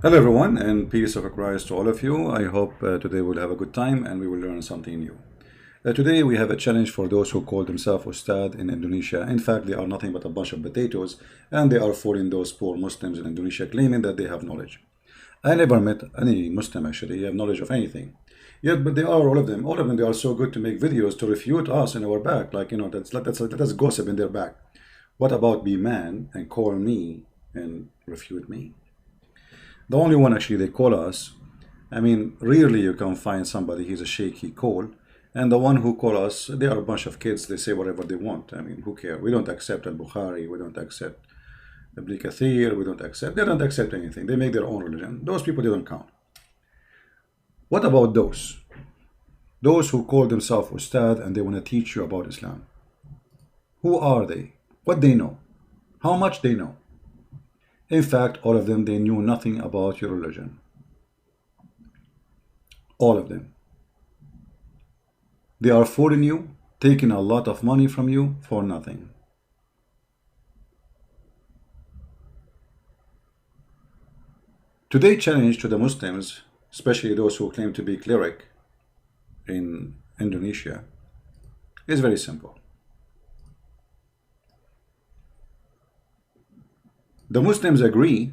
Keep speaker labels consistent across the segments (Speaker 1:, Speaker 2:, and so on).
Speaker 1: Hello everyone, and peace of Christ to all of you. I hope today we'll have a good time and we will learn something new. Today we have a challenge for those who call themselves Ustadz in Indonesia. In fact, they are nothing but a bunch of potatoes, and they are fooling those poor Muslims in Indonesia claiming that they have knowledge. I never met any Muslim actually have knowledge of anything. Yet, but they are all of them, they are so good to make videos to refute us in our back. Like, let us gossip in their back. What about be man and call me and refute me? The only one actually they call us, I mean, rarely you can find somebody he's a sheikh he call, and the one who call us, they are a bunch of kids, they say whatever they want. I mean, who cares? We don't accept al-Bukhari, we don't accept Ibn Kathir, they don't accept anything. They make their own religion. Those people, they don't count. What about those? Those who call themselves Ustad and they want to teach you about Islam. Who are they? What they know? How much they know? In fact, all of them, they knew nothing about your religion. All of them. They are fooling you, taking a lot of money from you for nothing. Today's challenge to the Muslims, especially those who claim to be cleric in Indonesia, is very simple. The Muslims agree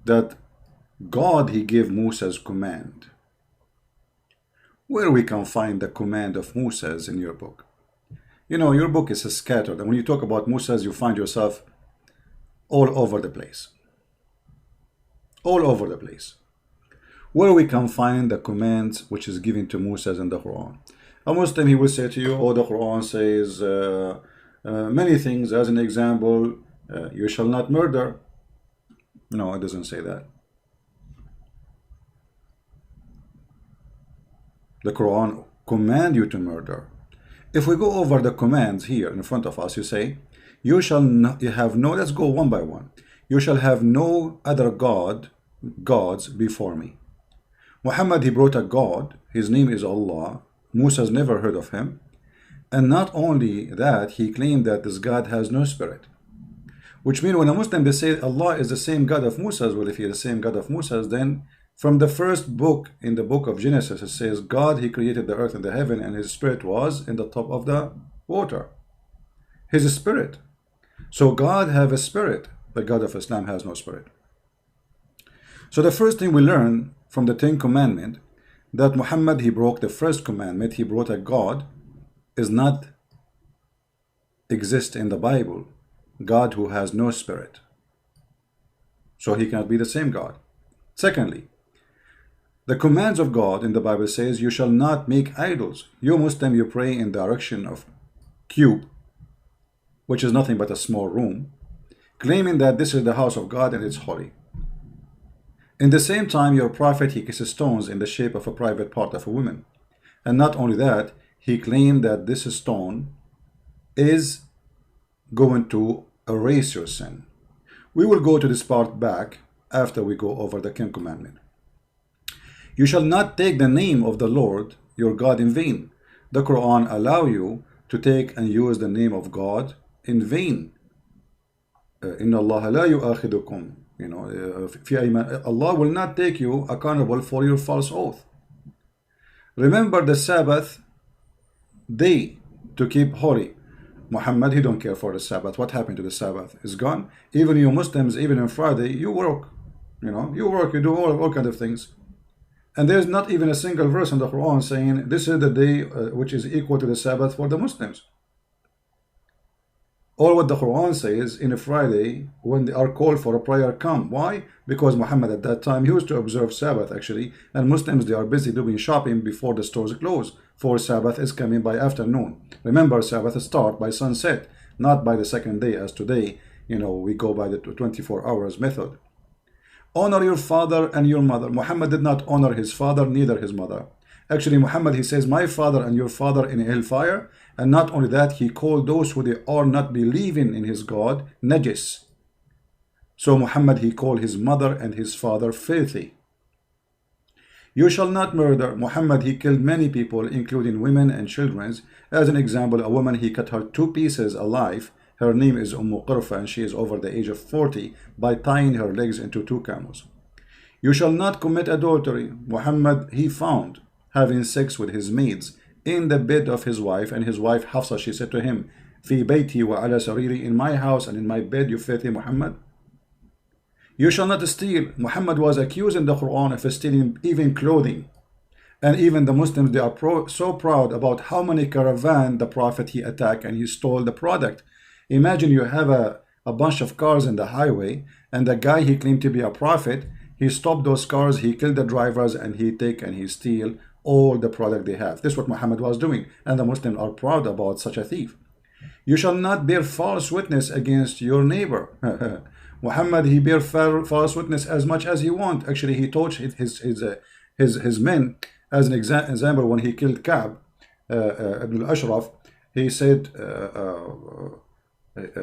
Speaker 1: that God, he gave Moses command. Where we can find the command of Moses in your book? You know, your book is scattered, and when you talk about Moses, you find yourself all over the place. All over the place. Where we can find the commands which is given to Moses in the Quran? A Muslim, he will say to you, oh, the Quran says many things. As an example, you shall not murder. No, it doesn't say that. The Quran command you to murder. If we go over the commands here in front of us, you say, you have no, let's go one by one. You shall have no other gods before me. Muhammad, he brought a God. His name is Allah. Moses never heard of him. And not only that, he claimed that this God has no spirit. Which means when a Muslim, they say Allah is the same God of Moses. Well, if he is the same God of Moses, then from the first book, in the book of Genesis, it says God, he created the earth and the heaven, and his spirit was in the top of the water. His spirit. So God have a spirit. The God of Islam has no spirit. So the first thing we learn from the 10 Commandments, that Muhammad, he broke the first commandment. He brought a God is not exist in the Bible. God who has no spirit. So he cannot be the same God. Secondly, the commands of God in the Bible says you shall not make idols. You Muslim, you pray in the direction of cube, which is nothing but a small room, claiming that this is the house of God and it's holy. In the same time, your prophet, he kisses stones in the shape of a private part of a woman. And not only that, he claimed that this stone is going to erase your sin. We will go to this part back after we go over the 10 Commandments. You shall not take the name of the Lord your God in vain. The Quran allow you to take and use the name of God in vain. Inna Allah la yu'akhidukum. You know, Allah will not take you accountable for your false oath. Remember the Sabbath day to keep holy. Muhammad, he don't care for the Sabbath. What happened to the Sabbath? It's gone. Even you Muslims, even on Friday, you work. You know, you work, you do all kinds of things. And there's not even a single verse in the Quran saying this is the day which is equal to the Sabbath for the Muslims. All what the Quran says in a Friday, when they are called for a prayer, come. Why? Because Muhammad at that time used to observe Sabbath actually, and Muslims, they are busy doing shopping before the stores close, for Sabbath is coming by afternoon. Remember, Sabbath start by sunset, not by the second day as today, you know, we go by the 24 hours method. Honor your father and your mother. Muhammad did not honor his father, neither his mother. Actually, Muhammad, he says, my father and your father in hellfire. And not only that, he called those who they are not believing in his God, najis. So Muhammad, he called his mother and his father filthy. You shall not murder. Muhammad, he killed many people, including women and children. As an example, a woman, he cut her 2 pieces alive. Her name is Qurfa, and she is over the age of 40, by tying her legs into 2 camels. You shall not commit adultery. Muhammad, he found having sex with his maids in the bed of his wife, and his wife Hafsa, she said to him, في بيتي وعلى سريري, in my house and in my bed, you filthy Muhammad. You shall not steal. Muhammad was accused in the Quran of stealing even clothing. And even the Muslims, they are so proud about how many caravan the Prophet he attacked and he stole the product. Imagine you have a bunch of cars in the highway, and the guy he claimed to be a prophet, he stopped those cars, he killed the drivers, and he take and he steal all the product they have. This is what Muhammad was doing, and the Muslims are proud about such a thief. You shall not bear false witness against your neighbor. Muhammad, he bear false witness as much as he want. Actually, he taught his men, as an example, when he killed Kabah ibn al-Ashraf, he said,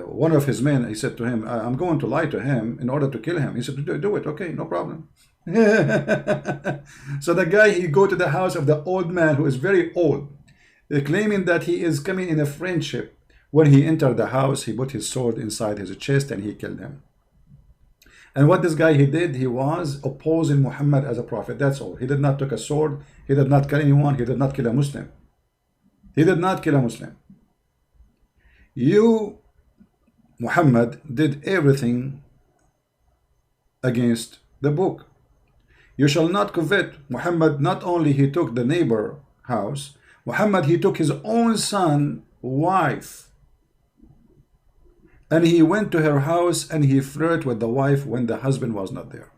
Speaker 1: one of his men, he said to him, I'm going to lie to him in order to kill him. He said, do it, okay, no problem. So the guy, he go to the house of the old man who is very old, claiming that he is coming in a friendship. When he entered the house, he put his sword inside his chest and he killed him. And what this guy he did, he was opposing Muhammad as a prophet. That's all. He did not take a sword. He did not kill anyone. He did not kill a Muslim. He did not kill a Muslim. You, Muhammad, did everything against the book. You shall not covet. Muhammad, not only he took the neighbor house, Muhammad, he took his own son, wife, and he went to her house and he flirted with the wife when the husband was not there.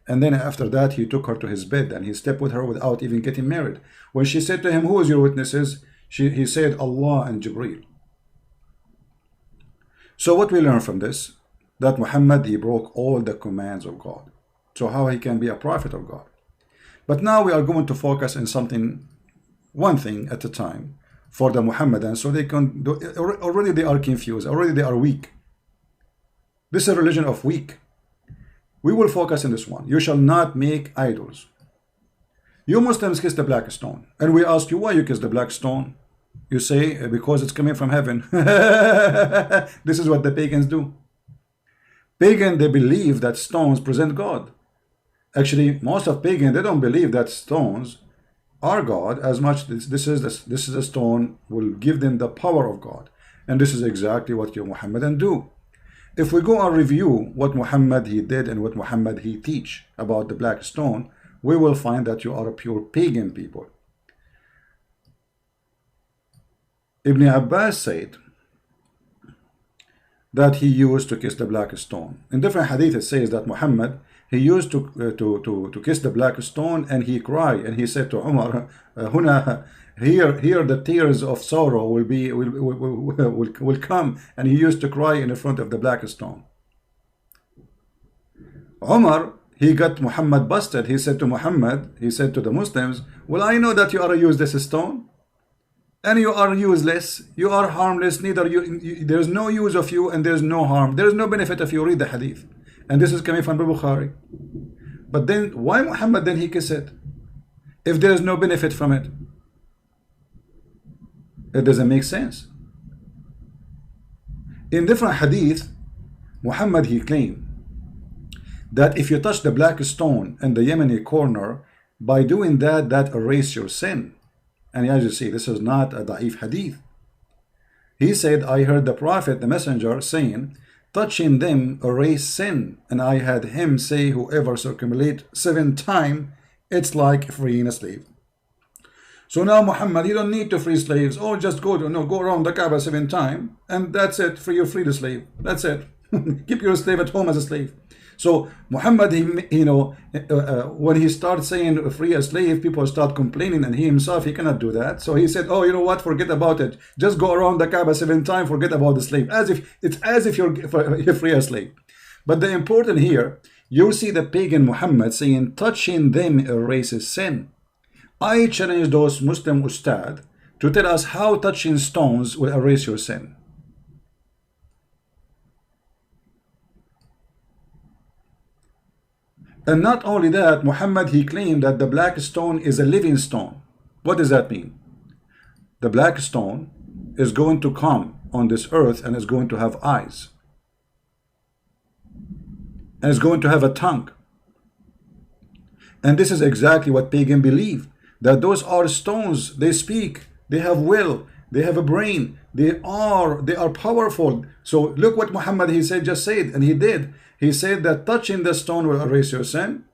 Speaker 1: And then after that, he took her to his bed and he slept with her without even getting married. When she said to him, who is your witnesses? He said, Allah and Jibreel. So what we learn from this? That Muhammad, he broke all the commands of God. So how he can be a prophet of God? But now we are going to focus on something, one thing at a time, for the Muhammadans, so they can do, already they are confused, already they are weak. This is a religion of weak. We will focus on this one. You shall not make idols. You Muslims kiss the black stone, and we ask you why you kiss the black stone. You say because it's coming from heaven. This is what the pagans do. Pagan, they believe that stones present God. Actually, most of pagan, they don't believe that stones are God as much. This is a stone will give them the power of God, and this is exactly what you Muhammadan do. If we go and review what Muhammad he did and what Muhammad he teach about the black stone, we will find that you are a pure pagan people. Ibn Abbas said that he used to kiss the black stone. In different hadith it says that Muhammad, he used to kiss the black stone and he cried, and he said to Umar, here the tears of sorrow will come, and he used to cry in front of the black stone. Umar, he got Muhammad busted. He said to Muhammad, he said to the Muslims, well, I know that you are use this stone and you are useless, you are harmless, neither there's no use of you and there's no harm, there's no benefit if you read the hadith. And this is coming from Bukhari. But then why Muhammad then he kiss it if there is no benefit from it? It doesn't make sense. In different hadith, Muhammad he claimed that if you touch the black stone in the Yemeni corner, by doing that, that erase your sin. And as you see, this is not a da'if hadith. He said, I heard the Prophet, the messenger, saying, touching them erase sin, and I had him say, whoever circumambulate 7 times, it's like freeing a slave. So now Muhammad, you don't need to free slaves. Oh, just go around the Kabah 7 times, and that's it. You free the slave. That's it. Keep your slave at home as a slave. So Muhammad, when he starts saying free a slave, people start complaining, and he himself, he cannot do that. So he said, oh, you know what? Forget about it. Just go around the Kabah 7 times. Forget about the slave. It's as if you're free a slave. But the important here, you see the pagan Muhammad saying, touching them erases sin. I challenge those Muslim Ustadz to tell us how touching stones will erase your sin. And not only that, Muhammad he claimed that the black stone is a living stone. What does that mean? The black stone is going to come on this earth and is going to have eyes. And is going to have a tongue. And this is exactly what pagan believe, that those are stones. They speak, they have will, they have a brain, they are powerful. So look what Muhammad, he said, just said, and he did. He said that touching the stone will erase your sin,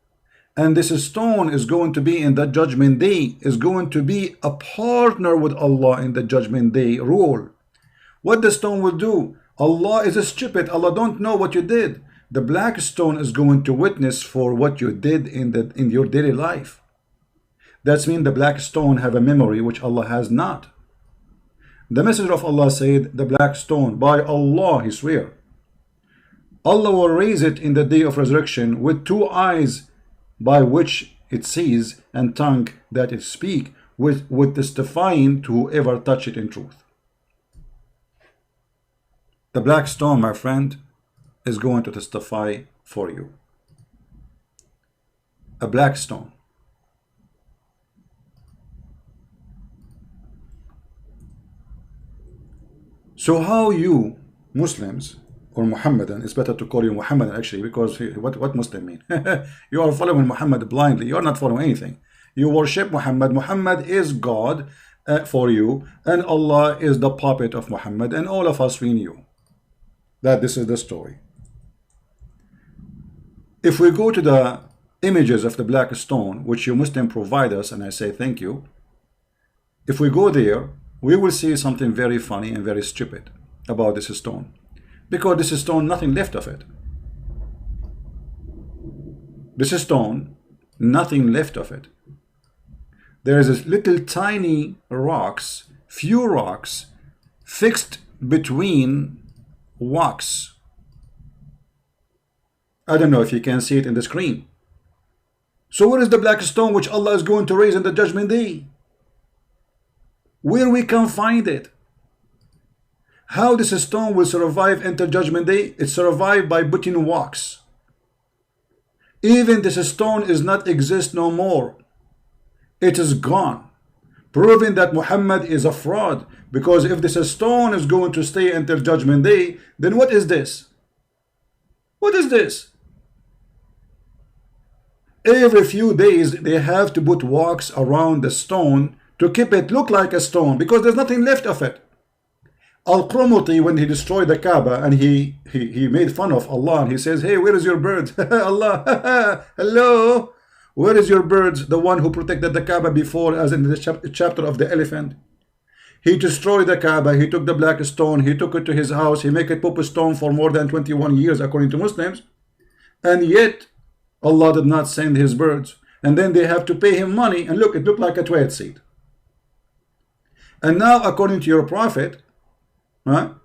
Speaker 1: and this stone is going to be in the judgment day, is going to be a partner with Allah in the judgment day rule. What the stone will do? Allah is stupid. Allah don't know what you did. The black stone is going to witness for what you did in your daily life. That means the black stone have a memory which Allah has not. The Messenger of Allah said, the black stone, by Allah, he swear, Allah will raise it in the day of resurrection with two eyes by which it sees and tongue that it speak, with testifying to whoever touch it in truth. The black stone, my friend, is going to testify for you. A black stone. So how you Muslims, or Muhammadan, it's better to call you Muhammadan actually, because what Muslim mean? You are following Muhammad blindly. You are not following anything. You worship Muhammad. Muhammad is God for you, and Allah is the puppet of Muhammad, and all of us we knew that this is the story. If we go to the images of the black stone, which you Muslim provide us, and I say thank you, if we go there, we will see something very funny and very stupid about this stone, because this stone, nothing left of it. This stone, nothing left of it. There is a little tiny rocks, few rocks fixed between wax. I don't know if you can see it in the screen. So where is the black stone which Allah is going to raise in the judgment day? Where we can find it? How this stone will survive until judgment day? It survived by putting wax. Even this stone is not exist no more. It is gone, proving that Muhammad is a fraud. Because if this stone is going to stay until judgment day, then what is this? What is this? Every few days they have to put wax around the stone to keep it look like a stone, because there's nothing left of it. Al-Qurmuti, when he destroyed the Kabah and he made fun of Allah, and he says, hey, where is your bird? Allah, hello, where is your bird? The one who protected the Kabah before, as in the chapter of the elephant. He destroyed the Kabah, he took the black stone, he took it to his house, he made it pop stone for more than 21 years according to Muslims, and yet Allah did not send his birds. And then they have to pay him money, and look, it looked like a toilet seat. And now according to your prophet, let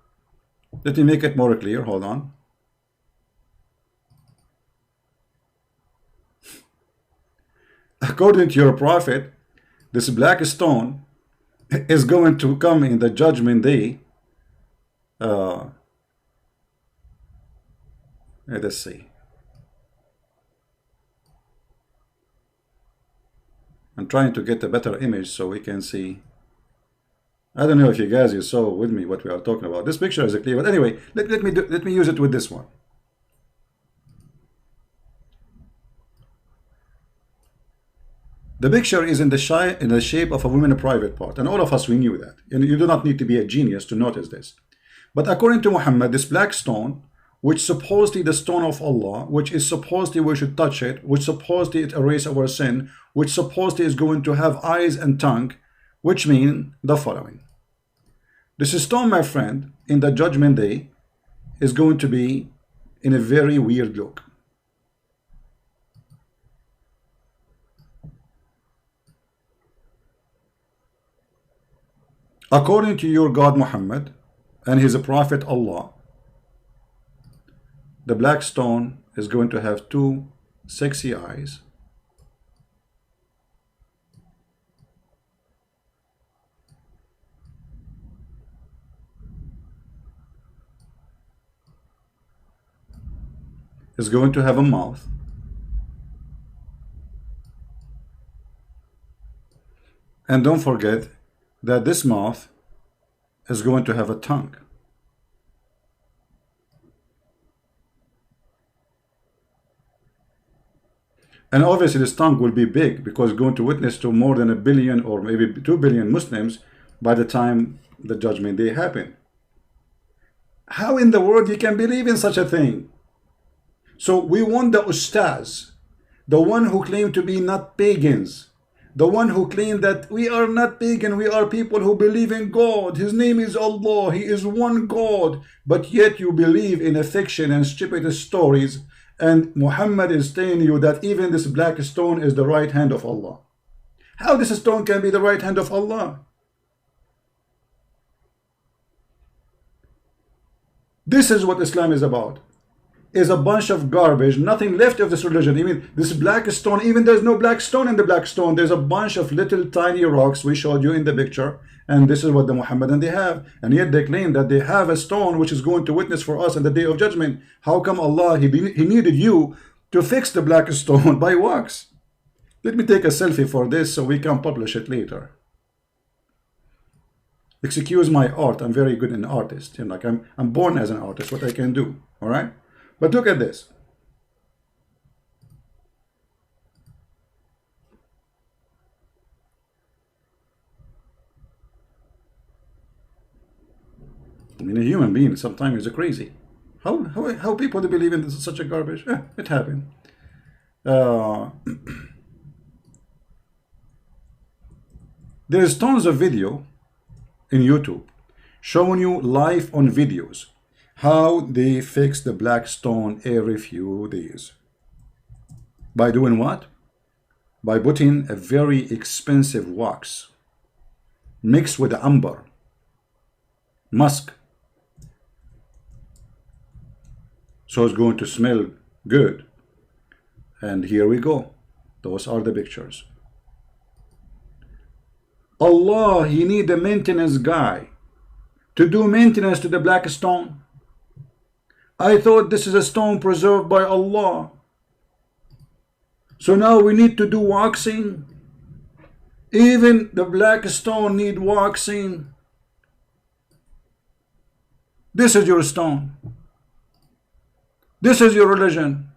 Speaker 1: me make it more clear, hold on. According to your prophet, this black stone is going to come in the judgment day. Let's see. I'm trying to get a better image so we can see. I don't know if you guys saw with me what we are talking about. This picture is clear, but anyway, let me use it with this one. The picture is in the shape of a woman's private part, and all of us we knew that. And you do not need to be a genius to notice this. But according to Muhammad, this black stone, which supposedly the stone of Allah, which is supposedly we should touch it, which supposedly it erases our sin, which supposedly is going to have eyes and tongue, which mean the following. This stone, my friend, in the judgment day is going to be in a very weird look. According to your God Muhammad and his prophet Allah, the black stone is going to have two sexy eyes, is going to have a mouth, and don't forget that this mouth is going to have a tongue. And obviously this tongue will be big because going to witness to more than 1 billion or maybe 2 billion Muslims by the time the judgment day happen. How in the world you can believe in such a thing? So we want the Ustadz, the one who claim to be not pagans, the one who claim that we are not pagan, we are people who believe in God, his name is Allah, he is one God, but yet you believe in a fiction and stupid stories, and Muhammad is telling you that even this black stone is the right hand of Allah. How this stone can be the right hand of Allah? This is what Islam is about. Is a bunch of garbage, nothing left of this religion. Even this black stone, even there's no black stone in the black stone. There's a bunch of little tiny rocks we showed you in the picture, and this is what the Muhammadan they have, and yet they claim that they have a stone which is going to witness for us on the day of judgment. How come Allah, he needed you to fix the black stone by wax? Let me take a selfie for this so we can publish it later. Excuse my art, I'm very good an artist. You know, like I'm born as an artist, what I can do, all right? But look at this. I mean, a human being sometimes is crazy. How people believe in such a garbage? It happened. There's tons of video in YouTube showing you live on videos how they fix the black stone every few days. By doing what? By putting a very expensive wax mixed with amber, musk. So it's going to smell good. And here we go. Those are the pictures. Allah, he need a maintenance guy to do maintenance to the black stone. I thought this is a stone preserved by Allah. So now we need to do waxing. Even the black stone need waxing. This is your stone. This is your religion.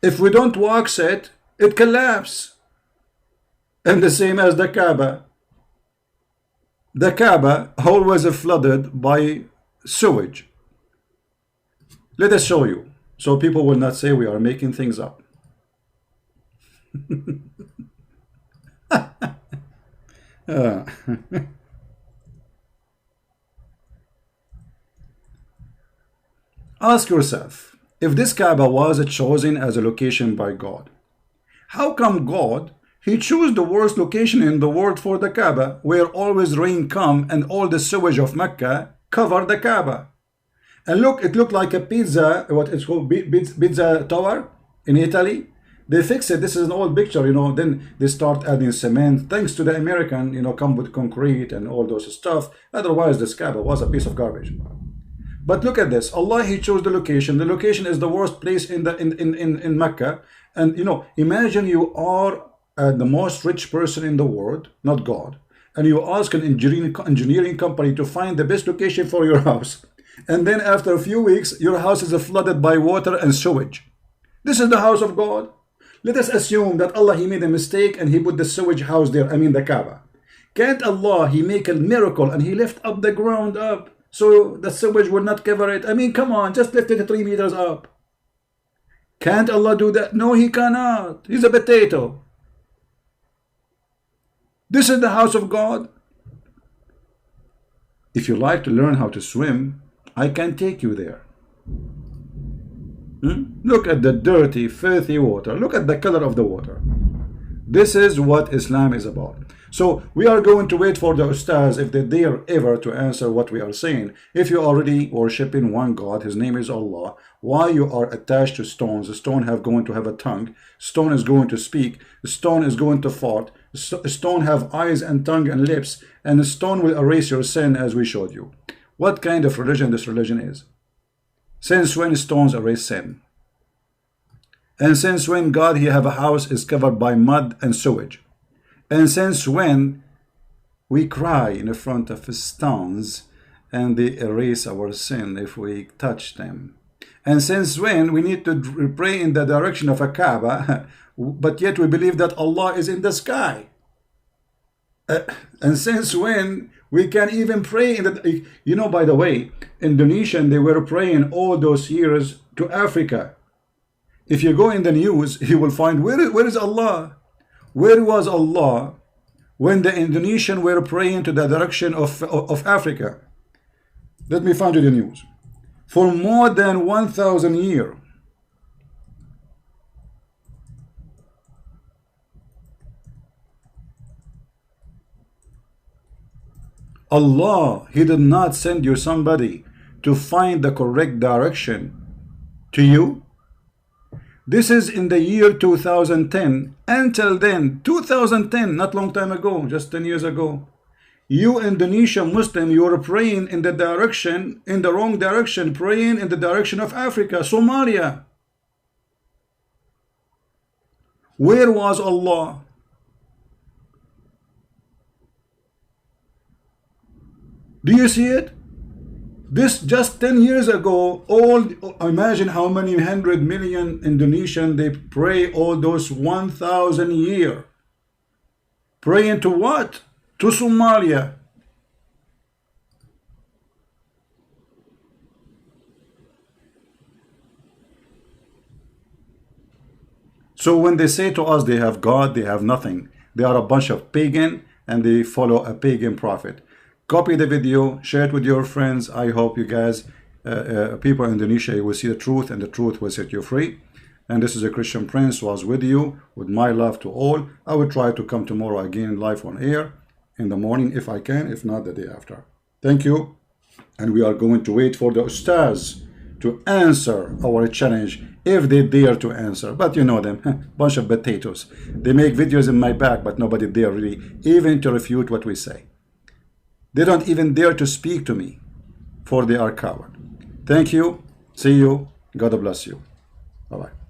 Speaker 1: If we don't wax it, it collapses. And the same as the Kabah. The Kabah always flooded by sewage. Let us show you, so people will not say we are making things up. Ask yourself, if this Kaaba was chosen as a location by God, how come God, he chose the worst location in the world for the Kaaba, where always rain come and all the sewage of Mecca cover the Kaaba? And look, it looked like a pizza, what it's called, pizza tower in Italy. They fix it. This is an old picture, you know. Then they start adding cement, thanks to the American, you know, come with concrete and all those stuff. Otherwise, this Kaaba was a piece of garbage. But look at this. Allah, he chose the location. The location is the worst place in Mecca. And you know, imagine you are the most rich person in the world, not God, and you ask an engineering company to find the best location for your house. And then after a few weeks, your house is flooded by water and sewage. This is the house of God. Let us assume that Allah, he made a mistake and he put the sewage house there, I mean the Kaaba. Can't Allah, he make a miracle and he lift up the ground up so the sewage will not cover it? I mean, come on, just lift it 3 meters up. Can't Allah do that? No, he cannot. He's a potato. This is the house of God. If you like to learn how to swim, I can take you there. Look at the dirty, filthy water. Look at the color of the water. This is what Islam is about. So we are going to wait for the Ustadz if they dare ever to answer what we are saying. If you are already worshipping one God, his name is Allah, why you are attached to stones? The stone going to have a tongue. Stone is going to speak. The stone is going to fart. The stone have eyes and tongue and lips. And the stone will erase your sin as we showed you. What kind of religion this religion is? Since when stones erase sin? And since when God, he have a house is covered by mud and sewage? And since when we cry in front of stones and they erase our sin if we touch them? And since when we need to pray in the direction of a Kabah, but yet we believe that Allah is in the sky? And since when we can even pray in the, you know, by the way, Indonesian, they were praying all those years to Africa. If you go in the news, you will find, where is Allah? Where was Allah when the Indonesian were praying to the direction of Africa? Let me find you the news. For more than 1,000 years, Allah, He did not send you somebody to find the correct direction to you. This is in the year 2010. Until then, 2010, not long time ago, just 10 years ago, you Indonesian Muslim, you were praying in the direction, in the wrong direction, praying in the direction of Africa, Somalia. Where was Allah? Do you see it? This just 10 years ago, imagine how many 100 million Indonesian, they pray all those 1,000 years. Praying to what? To Somalia. So when they say to us they have God, they have nothing. They are a bunch of pagan and they follow a pagan prophet. Copy the video, share it with your friends. I hope you guys, people in Indonesia, will see the truth, and the truth will set you free. And this is a Christian Prince who was with you, with my love to all. I will try to come tomorrow again live on air in the morning if I can, if not the day after. Thank you. And we are going to wait for the Ustadz to answer our challenge, if they dare to answer. But you know them, bunch of potatoes. They make videos in my back, but nobody dare really even to refute what we say. They don't even dare to speak to me, for they are coward. Thank you. See you. God bless you. Bye-bye.